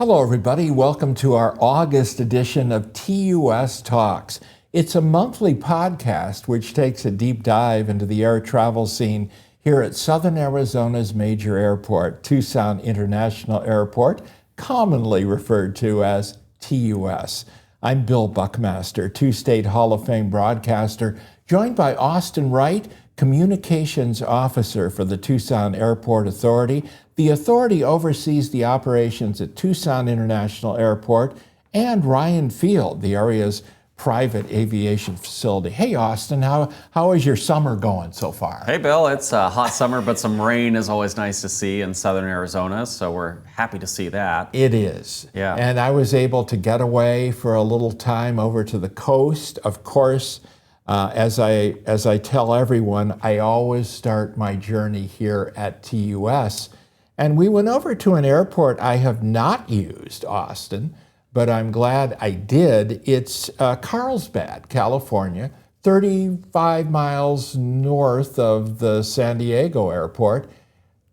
Hello, everybody. Welcome to our August edition of TUS Talks. It's a monthly podcast which takes a deep dive into the air travel scene here at Southern Arizona's major airport, Tucson International Airport, commonly referred to as TUS. I'm Bill Buckmaster, two-state Hall of Fame broadcaster, joined by Austin Wright, Communications Officer for the Tucson Airport Authority. The authority oversees the operations at Tucson International Airport, and Ryan Field, the area's private aviation facility. Hey, Austin, how is your summer going so far? Hey, Bill, it's a hot summer, but some rain is always nice to see in southern Arizona, so we're happy to see that. It is. Yeah. And I was able to get away for a little time over to the coast. Of course, as I tell everyone, I always start my journey here at TUS. And we went over to an airport I have not used, Austin, but I'm glad I did. It's Carlsbad, California, 35 miles north of the San Diego airport.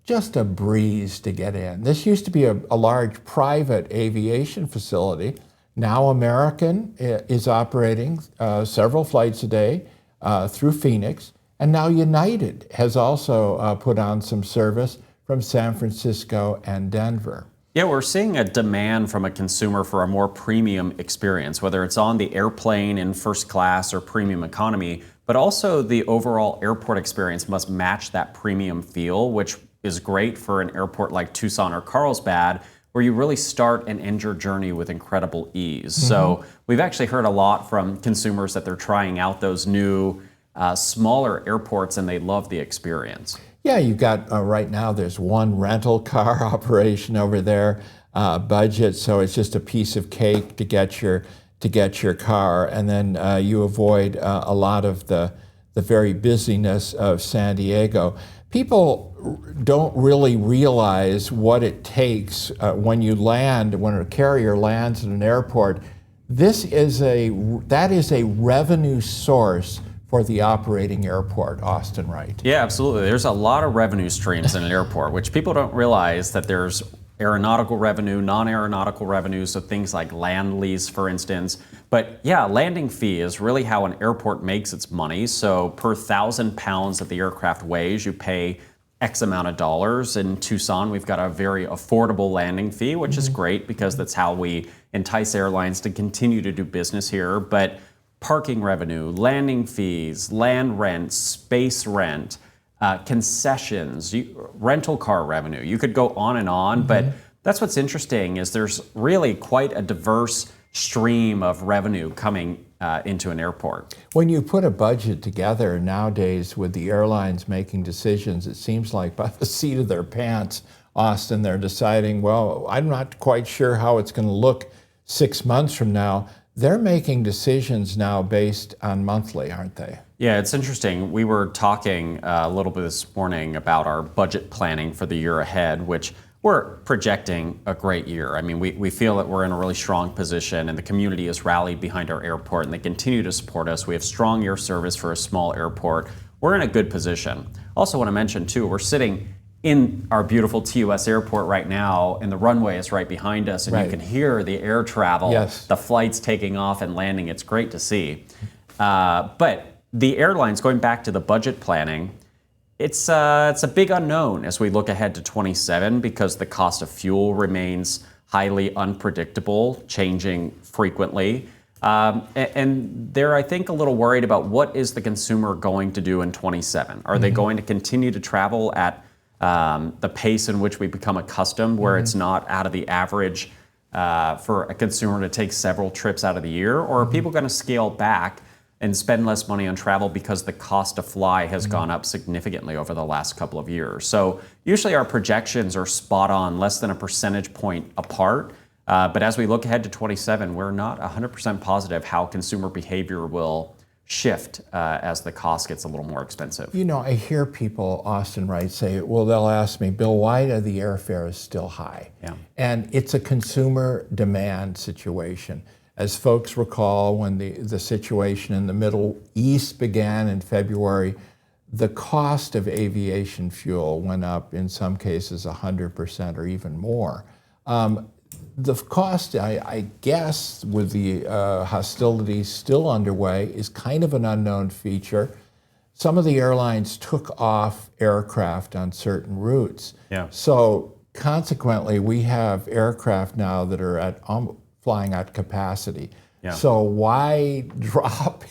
Just a breeze to get in. This used to be a large private aviation facility. Now American is operating several flights a day through Phoenix, and now United has also put on some service from San Francisco and Denver. Yeah, we're seeing a demand from a consumer for a more premium experience, whether it's on the airplane in first class or premium economy, but also the overall airport experience must match that premium feel, which is great for an airport like Tucson or Carlsbad, where you really start and end your journey with incredible ease. So we've actually heard a lot from consumers that they're trying out those new, smaller airports, and they love the experience. Yeah, you've got, right now there's one rental car operation over there, budget, so it's just a piece of cake to get your car, and then you avoid a lot of the very busyness of San Diego. People don't really realize what it takes when a carrier lands at an airport. That is a revenue source for the operating airport, Austin Wright. Yeah, absolutely. There's a lot of revenue streams in an airport, which people don't realize that there's aeronautical revenue, non-aeronautical revenue, so things like land lease, for instance. But yeah, landing fee is really how an airport makes its money. So per 1,000 pounds that the aircraft weighs, you pay X amount of dollars. In Tucson, we've got a very affordable landing fee, which is great because that's how we entice airlines to continue to do business here. But parking revenue, landing fees, land rent, space rent, concessions, rental car revenue. You could go on and on, but that's what's interesting is there's really quite a diverse stream of revenue coming into an airport. When you put a budget together nowadays with the airlines making decisions, it seems like by the seat of their pants, Austin, they're deciding, well, I'm not quite sure how it's going to look 6 months from now. They're making decisions now based on monthly, aren't they? Yeah, it's interesting. We were talking a little bit this morning about our budget planning for the year ahead, which we're projecting a great year. I mean, we feel that we're in a really strong position and the community has rallied behind our airport and they continue to support us. We have strong air service for a small airport. We're in a good position. Also want to mention too, we're sitting in our beautiful TUS airport right now, and the runway is right behind us, and you can hear the air travel, the flights taking off and landing. It's great to see. But the airlines, going back to the budget planning, it's a big unknown as we look ahead to 27 because the cost of fuel remains highly unpredictable, changing frequently. And they're, I think, a little worried about what is the consumer going to do in 27. Are they going to continue to travel at the pace in which we become accustomed, where it's not out of the average for a consumer to take several trips out of the year? Or are people going to scale back and spend less money on travel because the cost to fly has gone up significantly over the last couple of years? So usually our projections are spot on, less than a percentage point apart. But as we look ahead to 27, we're not 100% positive how consumer behavior will shift as the cost gets a little more expensive. You know, I hear people, Austin Wright, say, well, they'll ask me, Bill, why are the airfares still high? Yeah. And it's a consumer demand situation. As folks recall, when the situation in the Middle East began in February, the cost of aviation fuel went up in some cases 100% or even more. The cost, I guess, with the hostilities still underway, is kind of an unknown feature. Some of the airlines took off aircraft on certain routes. Yeah. So consequently, we have aircraft now that are flying at capacity. Yeah. So why drop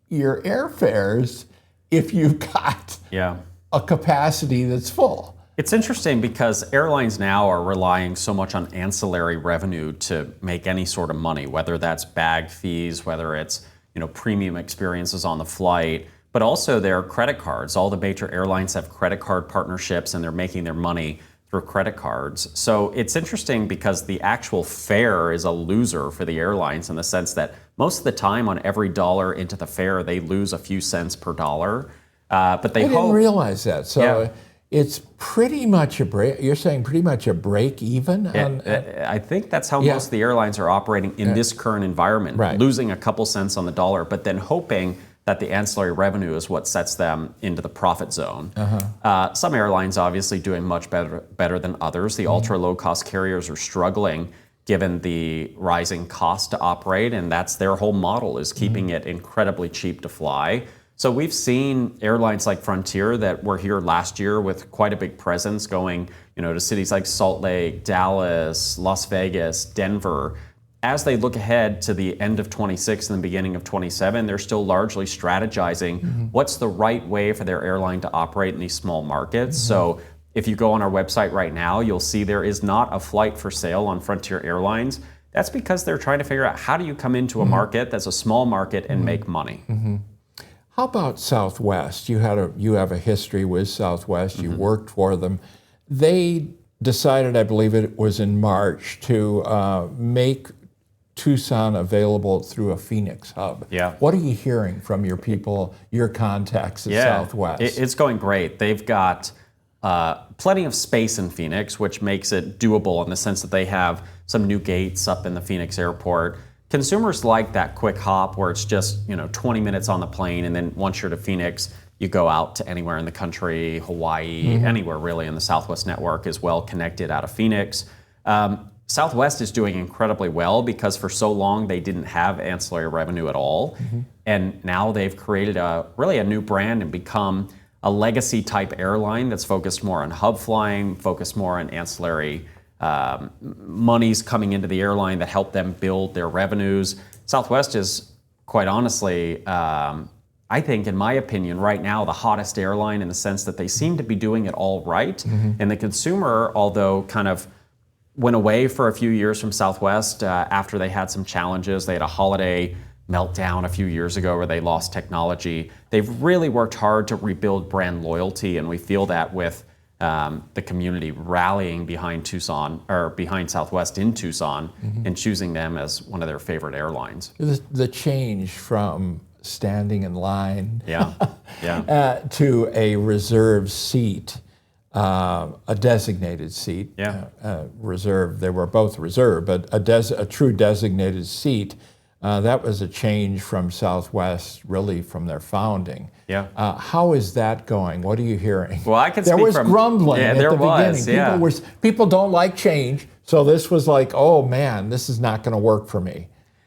your airfares if you've got a capacity that's full? It's interesting because airlines now are relying so much on ancillary revenue to make any sort of money, whether that's bag fees, whether it's premium experiences on the flight, but also their credit cards. All the major airlines have credit card partnerships and they're making their money through credit cards. So it's interesting because the actual fare is a loser for the airlines in the sense that most of the time on every dollar into the fare, they lose a few cents per dollar. But they I didn't realize that. So it's pretty much a break. You're saying pretty much a break even? I think that's how most of the airlines are operating in this current environment, losing a couple cents on the dollar, but then hoping that the ancillary revenue is what sets them into the profit zone. Some airlines obviously doing much better than others. The ultra low cost carriers are struggling given the rising cost to operate, and that's their whole model, is keeping it incredibly cheap to fly. So we've seen airlines like Frontier that were here last year with quite a big presence going to cities like Salt Lake, Dallas, Las Vegas, Denver. As they look ahead to the end of 26 and the beginning of 27, they're still largely strategizing what's the right way for their airline to operate in these small markets. So if you go on our website right now, you'll see there is not a flight for sale on Frontier Airlines. That's because they're trying to figure out how do you come into a market that's a small market and make money. How about Southwest? You have a history with Southwest. You worked for them. They decided, I believe it was in March, to make Tucson available through a Phoenix hub. What are you hearing from your people, your contacts at Southwest? It's going great. They've got plenty of space in Phoenix, which makes it doable in the sense that they have some new gates up in the Phoenix airport. Consumers like that quick hop where it's just 20 minutes on the plane, and then once you're to Phoenix, you go out to anywhere in the country, Hawaii, anywhere really in the Southwest network is well connected out of Phoenix. Southwest is doing incredibly well because for so long they didn't have ancillary revenue at all. And now they've created a new brand and become a legacy type airline that's focused more on hub flying, focused more on ancillary monies coming into the airline that help them build their revenues. Southwest is, quite honestly, I think, in my opinion, right now, the hottest airline in the sense that they seem to be doing it all right. And the consumer, although kind of went away for a few years from Southwest after they had some challenges. They had a holiday meltdown a few years ago where they lost technology. They've really worked hard to rebuild brand loyalty, and we feel that with the community rallying behind Tucson, or behind Southwest in Tucson, and choosing them as one of their favorite airlines. The change from standing in line to a reserved seat, a designated seat, reserved. They were both reserved, but a true designated seat. That was a change from Southwest, really from their founding. How is that going? What are you hearing? Well, I can there speak was from, grumbling at the beginning. People don't like change, so this was like, oh man, this is not going to work for me.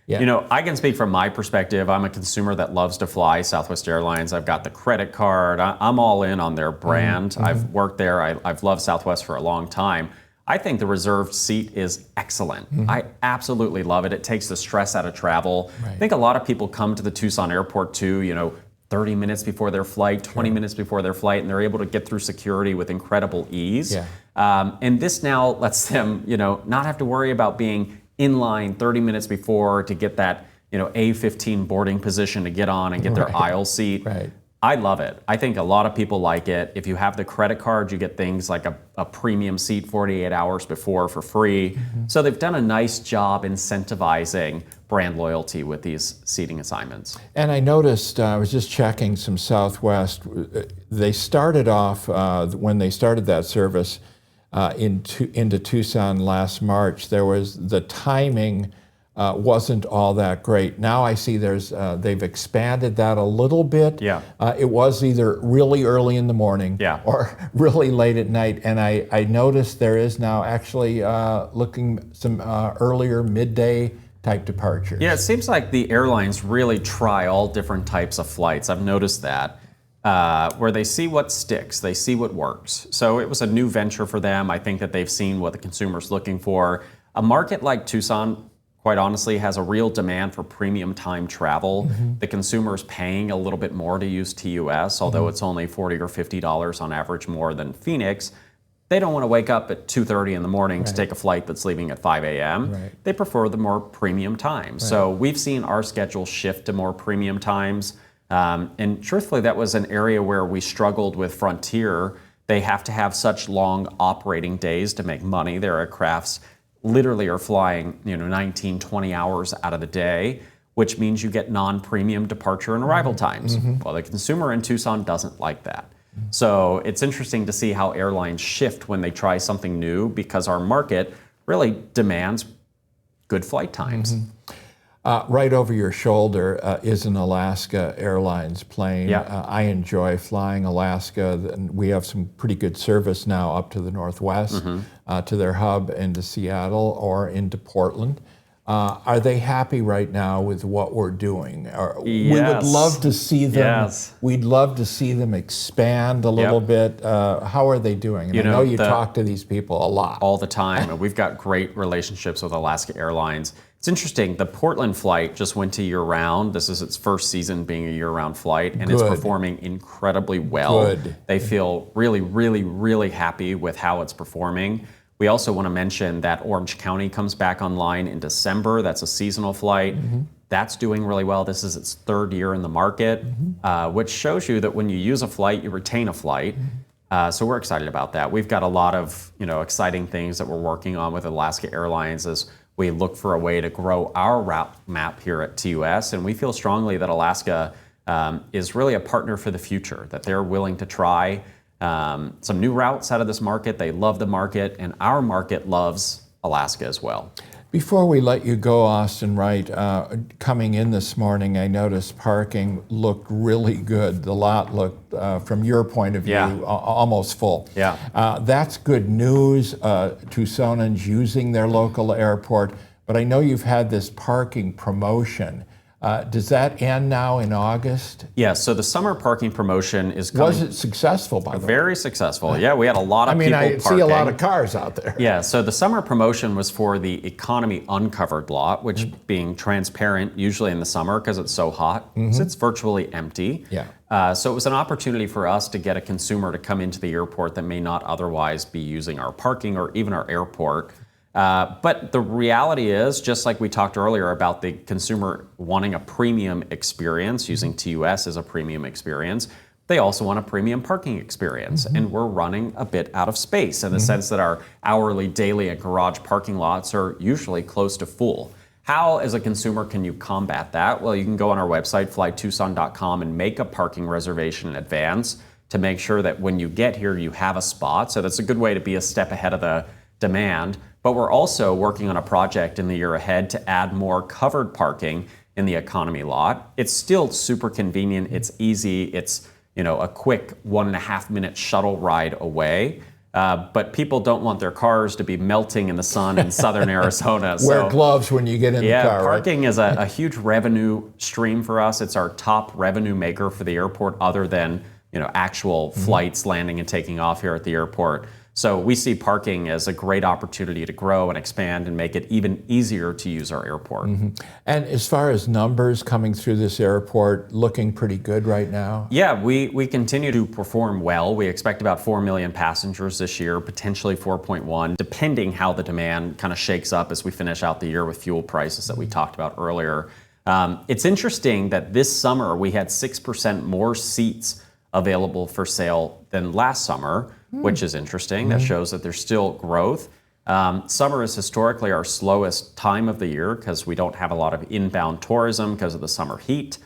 I can speak from my perspective. I'm a consumer that loves to fly Southwest Airlines. I've got the credit card. I'm all in on their brand. I've worked there. I've loved Southwest for a long time. I think the reserved seat is excellent. I absolutely love it. It takes the stress out of travel. I think a lot of people come to the Tucson airport too, 30 minutes before their flight, 20 minutes before their flight, and they're able to get through security with incredible ease. And this now lets them, not have to worry about being in line 30 minutes before to get that, A15 boarding position to get on and get their aisle seat. I love it. I think a lot of people like it. If you have the credit card, you get things like a premium seat 48 hours before for free. So they've done a nice job incentivizing brand loyalty with these seating assignments. And I noticed, I was just checking some Southwest, they started off, when they started that service into Tucson last March, there was the timing wasn't all that great. Now I see they've expanded that a little bit. Yeah. It was either really early in the morning or really late at night, and I noticed there is now actually looking some earlier midday type departures. Yeah, it seems like the airlines really try all different types of flights. I've noticed that. Where they see what sticks, they see what works. So it was a new venture for them. I think that they've seen what the consumer's looking for. A market like Tucson, quite honestly, has a real demand for premium time travel. The consumer is paying a little bit more to use TUS, although it's only $40 or $50 on average more than Phoenix. They don't want to wake up at 2:30 in the morning to take a flight that's leaving at 5 a.m. They prefer the more premium times. So we've seen our schedule shift to more premium times. And truthfully, that was an area where we struggled with Frontier. They have to have such long operating days to make money. Their aircrafts literally are flying 19, 20 hours out of the day, which means you get non-premium departure and arrival times. Well, the consumer in Tucson doesn't like that. So it's interesting to see how airlines shift when they try something new, because our market really demands good flight times. Right over your shoulder is an Alaska Airlines plane. I enjoy flying Alaska, and we have some pretty good service now up to the Northwest, to their hub into Seattle or into Portland. Are they happy right now with what we're doing? We would love to see them. We'd love to see them expand a little bit. How are they doing? And I know you talk to these people a lot. All the time, and we've got great relationships with Alaska Airlines. It's interesting, the Portland flight just went to year-round. This is its first season being a year-round flight, and it's performing incredibly well. They feel really, really, really happy with how it's performing. We also want to mention that Orange County comes back online in December. That's a seasonal flight. That's doing really well. This is its third year in the market, which shows you that when you use a flight, you retain a flight. So we're excited about that. We've got a lot of exciting things that we're working on with Alaska Airlines as we look for a way to grow our route map here at TUS, and we feel strongly that Alaska is really a partner for the future, that they're willing to try some new routes out of this market. They love the market, and our market loves Alaska as well. Before we let you go, Austin Wright, coming in this morning, I noticed parking looked really good. The lot looked, from your point of view, almost full. That's good news. Tucsonans using their local airport, but I know you've had this parking promotion. Does that end now in August? Yes, so the summer parking promotion is coming. Was it successful, by the way? Very successful. Yeah, we had a lot of people parking. I see a lot of cars out there. Yeah, so the summer promotion was for the economy uncovered lot, which being transparent usually in the summer because it's so hot, so it's virtually empty. So it was an opportunity for us to get a consumer to come into the airport that may not otherwise be using our parking or even our airport. But the reality is, just like we talked earlier about the consumer wanting a premium experience, using TUS as a premium experience, they also want a premium parking experience. And we're running a bit out of space in the sense that our hourly, daily, and garage parking lots are usually close to full. How, as a consumer, can you combat that? Well, you can go on our website, flytucson.com, and make a parking reservation in advance to make sure that when you get here, you have a spot. So that's a good way to be a step ahead of the demand. But we're also working on a project in the year ahead to add more covered parking in the economy lot. It's still super convenient. It's easy. It's a quick 1.5 minute shuttle ride away. But people don't want their cars to be melting in the sun in southern Arizona. Wear gloves when you get in the car. Parking is a huge revenue stream for us. It's our top revenue maker for the airport, other than actual flights landing and taking off here at the airport. So we see parking as a great opportunity to grow and expand and make it even easier to use our airport. And as far as numbers coming through this airport, looking pretty good right now? Yeah, we continue to perform well. We expect about 4 million passengers this year, potentially 4.1, depending how the demand kind of shakes up as we finish out the year with fuel prices that we talked about earlier. It's interesting that this summer we had 6% more seats available for sale than last summer, which is interesting. That shows that there's still growth. Summer is historically our slowest time of the year because we don't have a lot of inbound tourism because of the summer heat.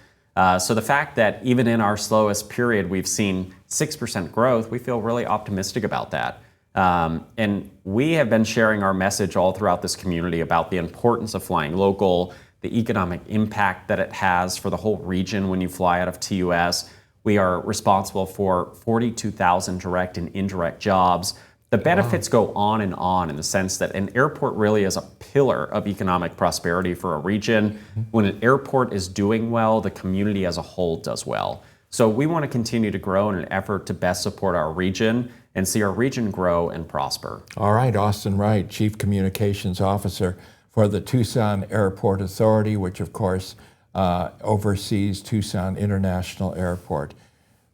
So the fact that even in our slowest period we've seen 6% growth, we feel really optimistic about that. And we have been sharing our message all throughout this community about the importance of flying local, the economic impact that it has for the whole region when you fly out of TUS. We are responsible for 42,000 direct and indirect jobs. The benefits go on in the sense that an airport really is a pillar of economic prosperity for a region. When an airport is doing well, the community as a whole does well. So we want to continue to grow in an effort to best support our region and see our region grow and prosper. All right, Austin Wright, Chief Communications Officer for the Tucson Airport Authority, which of course oversees Tucson International Airport.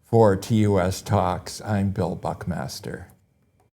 For TUS Talks, I'm Bill Buckmaster.